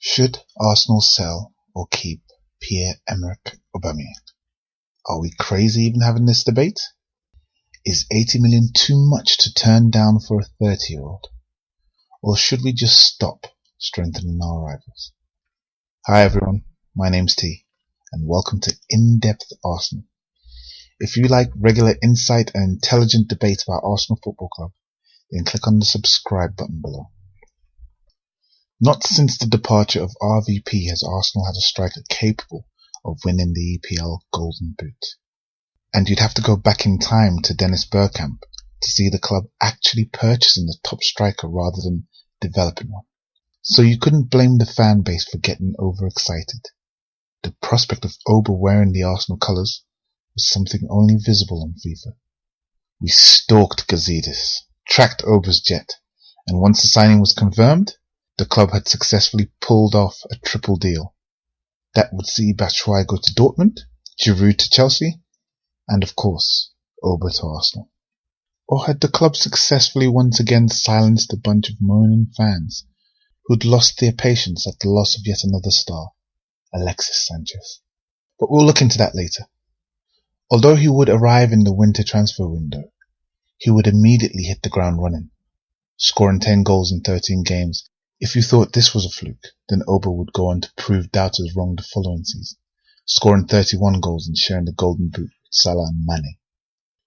Should Arsenal sell or keep Pierre-Emerick Aubameyang? Are we crazy even having this debate? Is 80 million too much to turn down for a 30-year-old? Or should we just stop strengthening our rivals? Hi everyone, my name's T, and welcome to In-Depth Arsenal. If you like regular insight and intelligent debate about Arsenal Football Club, then click on the subscribe button below. Not since the departure of RVP has Arsenal had a striker capable of winning the EPL Golden Boot. And you'd have to go back in time to Dennis Bergkamp to see the club actually purchasing the top striker rather than developing one. So you couldn't blame the fan base for getting overexcited. The prospect of Oba wearing the Arsenal colours was something only visible on FIFA. We stalked Gazidis, tracked Oba's jet, and once the signing was confirmed, the club had successfully pulled off a triple deal. That would see Batshuayi go to Dortmund, Giroud to Chelsea, and of course, Oba to Arsenal. Or had the club successfully once again silenced a bunch of moaning fans who'd lost their patience at the loss of yet another star, Alexis Sanchez? But we'll look into that later. Although he would arrive in the winter transfer window, he would immediately hit the ground running, scoring 10 goals in 13 games. If you thought this was a fluke, then Oba would go on to prove doubters wrong the following season, scoring 31 goals and sharing the Golden Boot with Salah and Mane.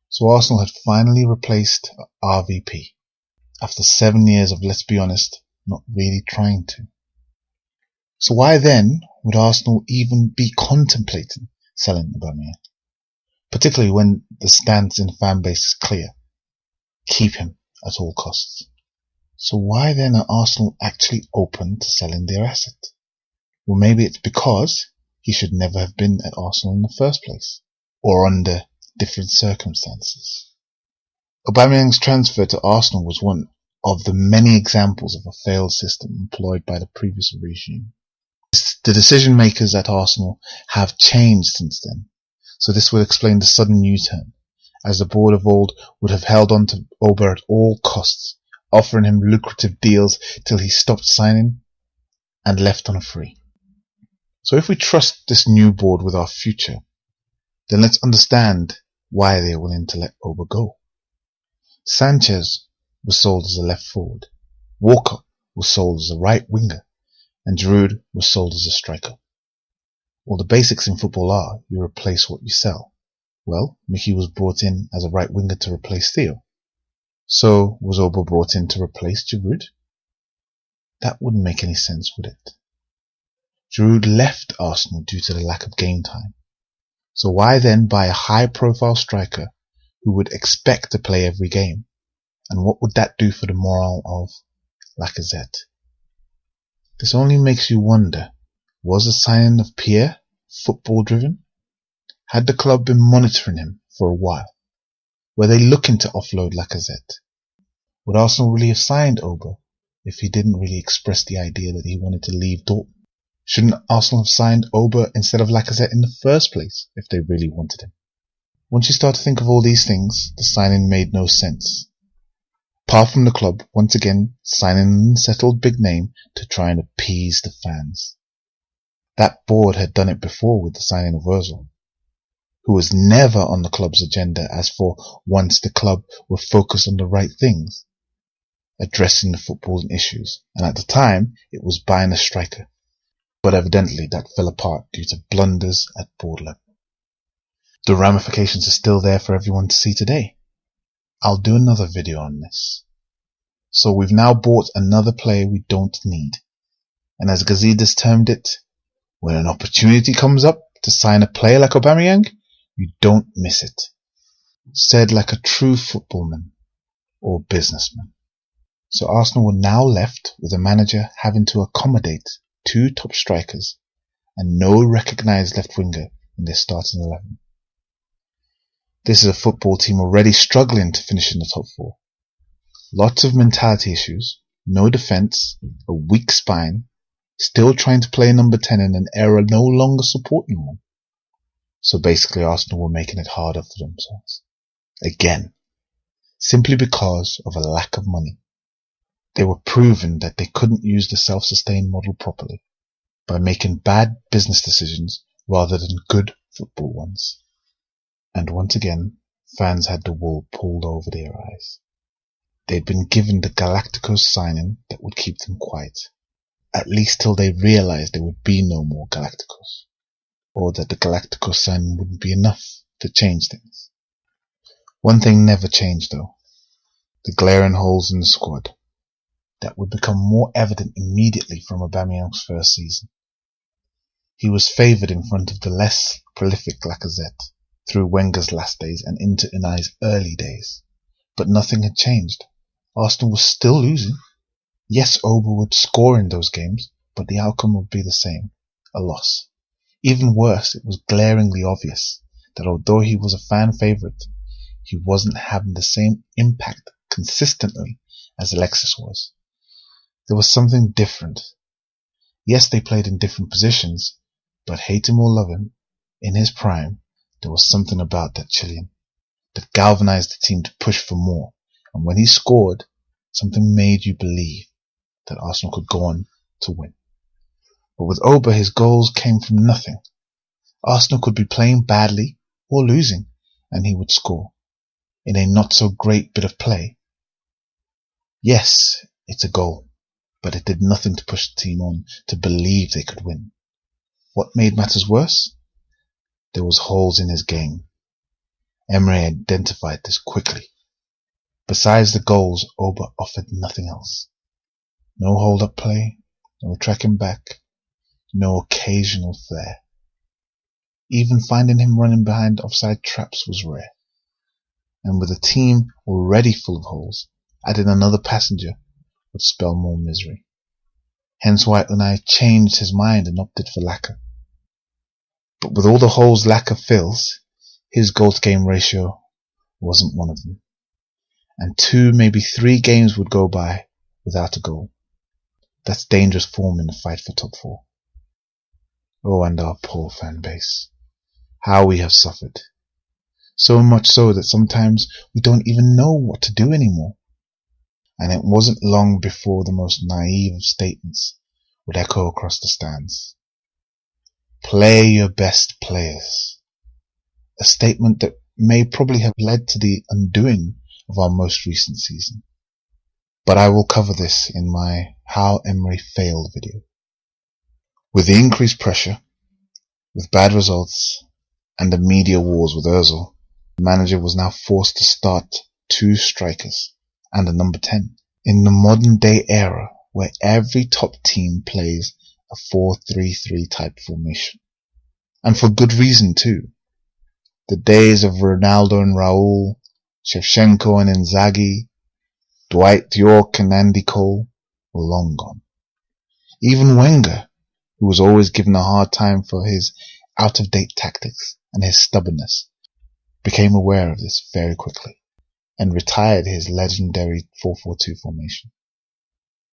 So Arsenal had finally replaced RVP, after 7 years of, let's be honest, not really trying to. So why then would Arsenal even be contemplating selling Aubameyang? Particularly when the stance in the fan base is clear. Keep him at all costs. So why then are Arsenal actually open to selling their asset? Well, maybe it's because he should never have been at Arsenal in the first place, or under different circumstances. Aubameyang's transfer to Arsenal was one of the many examples of a failed system employed by the previous regime. The decision makers at Arsenal have changed since then, so this will explain the sudden U-turn, as the board of old would have held on to Oba at all costs, offering him lucrative deals till he stopped signing and left on a free. So if we trust this new board with our future, then let's understand why they are willing to let Oba go. Sanchez was sold as a left forward, Walker was sold as a right winger, and Giroud was sold as a striker. Well, the basics in football are you replace what you sell. Well, Mickey was brought in as a right winger to replace Theo. So was Oba brought in to replace Giroud? That wouldn't make any sense, would it? Giroud left Arsenal due to the lack of game time. So why then buy a high-profile striker who would expect to play every game? And what would that do for the morale of Lacazette? This only makes you wonder, was the signing of Pierre football-driven? Had the club been monitoring him for a while? Were they looking to offload Lacazette? Would Arsenal really have signed Oba if he didn't really express the idea that he wanted to leave Dortmund? Shouldn't Arsenal have signed Oba instead of Lacazette in the first place if they really wanted him? Once you start to think of all these things, the signing made no sense. Apart from the club, once again, signing an unsettled big name to try and appease the fans. That board had done it before with the signing of Ozil, who was never on the club's agenda as for once the club were focused on the right things, addressing the footballing issues, and at the time it was buying a striker. But evidently that fell apart due to blunders at board level. The ramifications are still there for everyone to see today. I'll do another video on this. So we've now bought another player we don't need, and as Gazidis termed it, when an opportunity comes up to sign a player like Aubameyang, you don't miss it. Said like a true footballman or businessman. So Arsenal were now left with a manager having to accommodate 2 top strikers and no recognised left winger in their starting 11. This is a football team already struggling to finish in the top 4. Lots of mentality issues, no defence, a weak spine, still trying to play number 10 in an era no longer supporting one. So basically Arsenal were making it harder for themselves. Again. Simply because of a lack of money. They were proven that they couldn't use the self-sustained model properly. by making bad business decisions rather than good football ones. And once again, fans had the wool pulled over their eyes. They'd been given the Galacticos signing that would keep them quiet, at least till they realised there would be no more Galacticos, or that the Galacticos signing wouldn't be enough to change things. One thing never changed though: the glaring holes in the squad that would become more evident immediately from Aubameyang's first season. He was favoured in front of the less prolific Lacazette through Wenger's last days and into Unai's early days, but nothing had changed. Arsenal was still losing. Yes, Oba would score in those games, but the outcome would be the same: a loss. Even worse, it was glaringly obvious that although he was a fan favourite, he wasn't having the same impact consistently as Alexis was. There was something different. Yes, they played in different positions, but hate him or love him, in his prime, there was something about that Chilean that galvanised the team to push for more, and when he scored, something made you believe that Arsenal could go on to win. But with Oba, his goals came from nothing. Arsenal could be playing badly or losing, and he would score in a not-so-great bit of play. Yes, it's a goal, but it did nothing to push the team on to believe they could win. What made matters worse? There was holes in his game. Emery identified this quickly. Besides the goals, Oba offered nothing else. No hold-up play, no tracking back, no occasional flair. Even finding him running behind offside traps was rare. And with a team already full of holes, adding another passenger would spell more misery. Hence why Unai changed his mind and opted for Laka. But with all the holes Laka fills, his goal-to-game ratio wasn't one of them. And 2, maybe 3 games would go by without a goal. That's dangerous form in the fight for top 4. Oh, and our poor fan base. How we have suffered. So much so that sometimes we don't even know what to do anymore. And it wasn't long before the most naive of statements would echo across the stands. Play your best players. A statement that may probably have led to the undoing of our most recent season. But I will cover this in my How Emery Failed video. With the increased pressure, with bad results, and the media wars with Ozil, the manager was now forced to start 2 strikers and a number 10. In the modern day era, where every top team plays a 4-3-3 type formation. And for good reason too. The days of Ronaldo and Raul, Shevchenko and Inzaghi, Dwight York and Andy Cole were long gone. Even Wenger, who was always given a hard time for his out-of-date tactics and his stubbornness, became aware of this very quickly and retired his legendary 4-4-2 formation.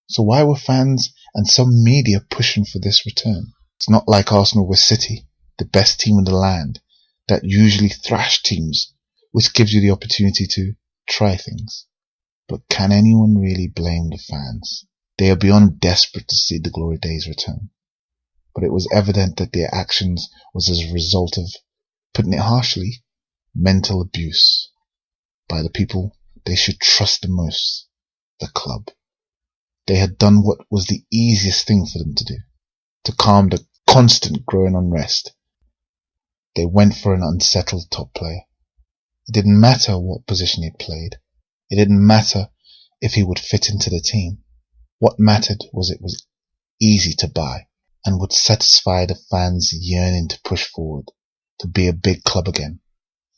So why were fans and some media pushing for this return? It's not like Arsenal were City, the best team in the land, that usually thrash teams, which gives you the opportunity to try things. But can anyone really blame the fans? They are beyond desperate to see the glory days return. But it was evident that their actions was as a result of, putting it harshly, mental abuse by the people they should trust the most, the club. They had done what was the easiest thing for them to do, to calm the constant growing unrest. They went for an unsettled top player. It didn't matter what position he played. It didn't matter if he would fit into the team. What mattered was it was easy to buy and would satisfy the fans' yearning to push forward, to be a big club again.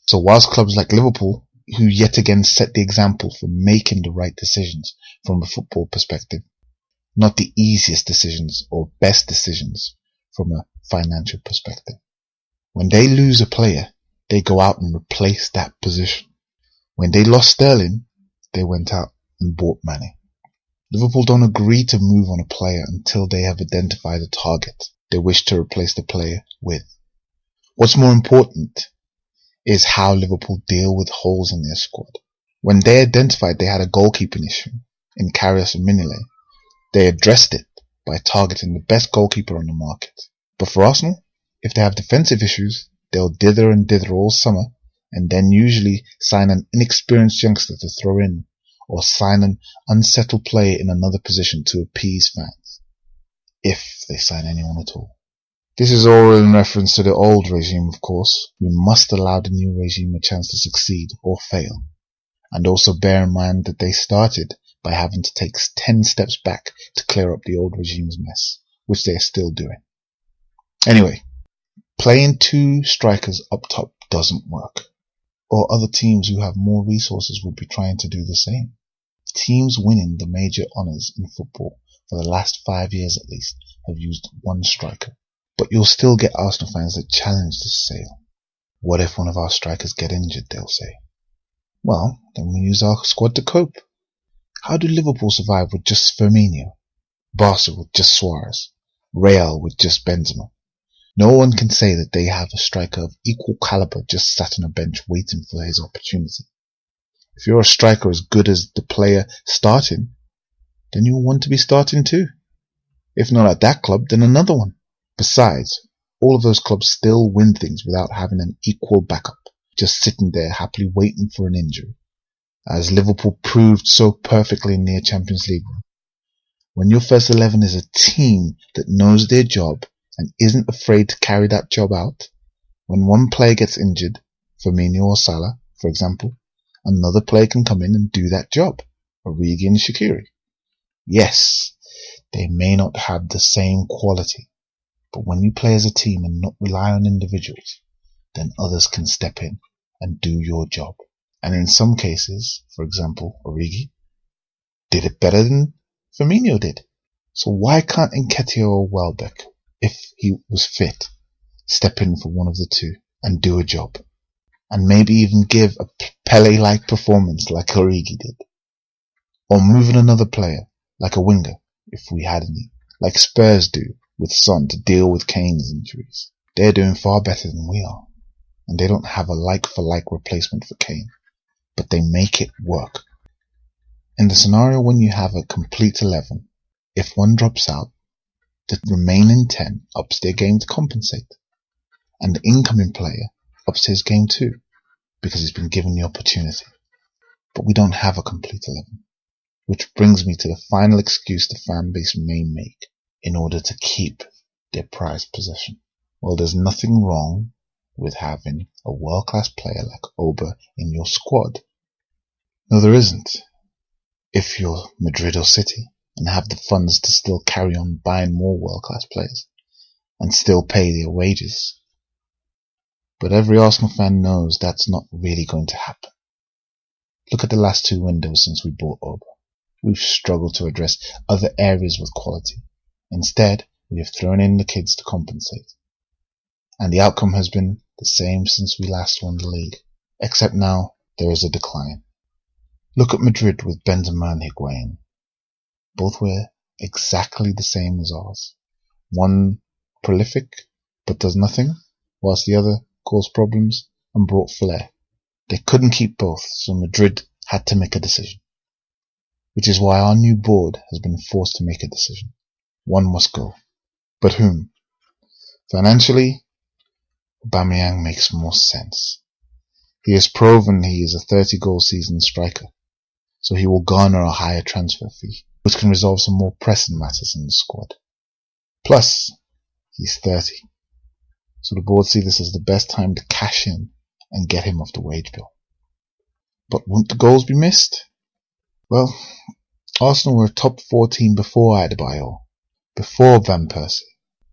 So whilst clubs like Liverpool, who yet again set the example for making the right decisions from a football perspective, not the easiest decisions or best decisions from a financial perspective. When they lose a player, they go out and replace that position. When they lost Sterling, they went out and bought Mane. Liverpool don't agree to move on a player until they have identified a target they wish to replace the player with. What's more important is how Liverpool deal with holes in their squad. When they identified they had a goalkeeping issue in Karius and Mignolet, they addressed it by targeting the best goalkeeper on the market. But for Arsenal, if they have defensive issues, they'll dither and dither all summer and then usually sign an inexperienced youngster to throw in, or sign an unsettled player in another position to appease fans, if they sign anyone at all. This is all in reference to the old regime, of course. We must allow the new regime a chance to succeed or fail, and also bear in mind that they started by having to take 10 steps back to clear up the old regime's mess, which they are still doing. Anyway, playing 2 strikers up top doesn't work, or other teams who have more resources will be trying to do the same. Teams winning the major honours in football for the last 5 years at least have used 1 striker. But you'll still get Arsenal fans that challenge this sale. What if one of our strikers get injured, they'll say. Well, then we use our squad to cope. How do Liverpool survive with just Firmino, Barca with just Suarez, Real with just Benzema? No one can say that they have a striker of equal calibre just sat on a bench waiting for his opportunity. If you're a striker as good as the player starting, then you want to be starting too. If not at that club, then another one. Besides, all of those clubs still win things without having an equal backup, just sitting there happily waiting for an injury, as Liverpool proved so perfectly in their Champions League run. When your first 11 is a team that knows their job and isn't afraid to carry that job out, when one player gets injured, Firmino or Salah, for example, another player can come in and do that job, Origi and Shaqiri. Yes, they may not have the same quality, but when you play as a team and not rely on individuals, then others can step in and do your job. And in some cases, for example, Origi did it better than Firmino did. So why can't Nketiah or Welbeck, if he was fit, step in for one of the two and do a job? And maybe even give a Pele-like performance like Origi did. Or move in another player, like a winger, if we had any, like Spurs do with Son to deal with Kane's injuries. They're doing far better than we are, and they don't have a like-for-like replacement for Kane, but they make it work. In the scenario when you have a complete 11, if one drops out, the remaining 10 ups their game to compensate, and the incoming player ups his game too, because he's been given the opportunity. But we don't have a complete 11, which brings me to the final excuse the fan base may make in order to keep their prized possession. Well, there's nothing wrong with having a world-class player like Oba in your squad. No, there isn't. If you're Madrid or City and have the funds to still carry on buying more world-class players and still pay their wages. But every Arsenal fan knows that's not really going to happen. Look at the last 2 windows since we bought Oba. We've struggled to address other areas with quality. Instead, we have thrown in the kids to compensate. And the outcome has been the same since we last won the league, except now there is a decline. Look at Madrid with Benzema and Higuain. Both were exactly the same as ours. One prolific, but does nothing, whilst the other caused problems and brought flair. They couldn't keep both, so Madrid had to make a decision. Which is why our new board has been forced to make a decision. One must go. But whom? Financially, Aubameyang makes more sense. He has proven he is a 30-goal season striker, so he will garner a higher transfer fee, which can resolve some more pressing matters in the squad. Plus, he's 30, so the board see this as the best time to cash in and get him off the wage bill. But won't the goals be missed? Well, Arsenal were a top 4 team before Adebayor, before Van Persie.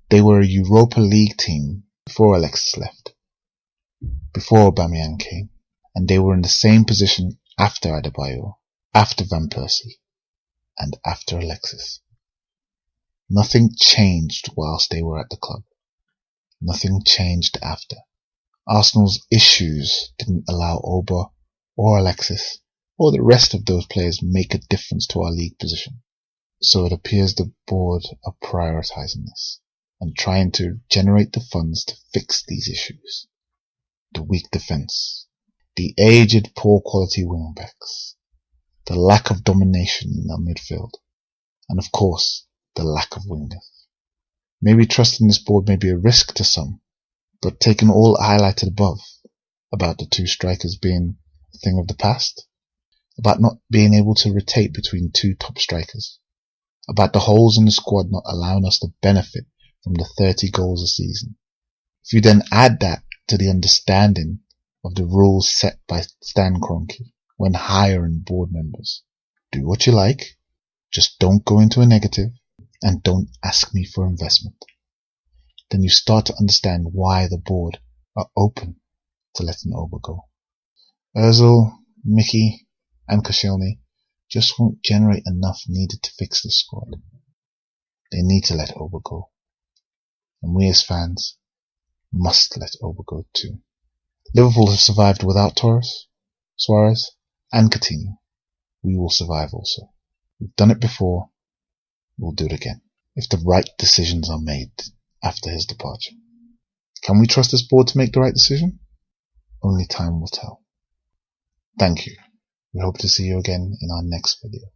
They were a Europa League team before Alexis left, before Aubameyang came, and they were in the same position after Adebayor, after Van Persie, and after Alexis. Nothing changed whilst they were at the club. Nothing changed after. Arsenal's issues didn't allow Oba or Alexis or the rest of those players make a difference to our league position. So it appears the board are prioritising this and trying to generate the funds to fix these issues. The weak defence, the aged poor quality wing-backs, the lack of domination in our midfield, and of course, the lack of wingers. Maybe trusting this board may be a risk to some, but taking all highlighted above about the two strikers being a thing of the past, about not being able to rotate between two top strikers, about the holes in the squad not allowing us to benefit from the 30 goals a season. If you then add that to the understanding of the rules set by Stan Kroenke when hiring board members, do what you like, just don't go into a negative, and don't ask me for investment, then you start to understand why the board are open to letting Oba go. Ozil, Mickey and Koscielny just won't generate enough needed to fix this squad. They need to let Oba go. And we as fans must let Oba go too. Liverpool have survived without Torres, Suarez and Coutinho. We will survive also. We've done it before. We'll do it again. If the right decisions are made after his departure. Can we trust this board to make the right decision? Only time will tell. Thank you. We hope to see you again in our next video.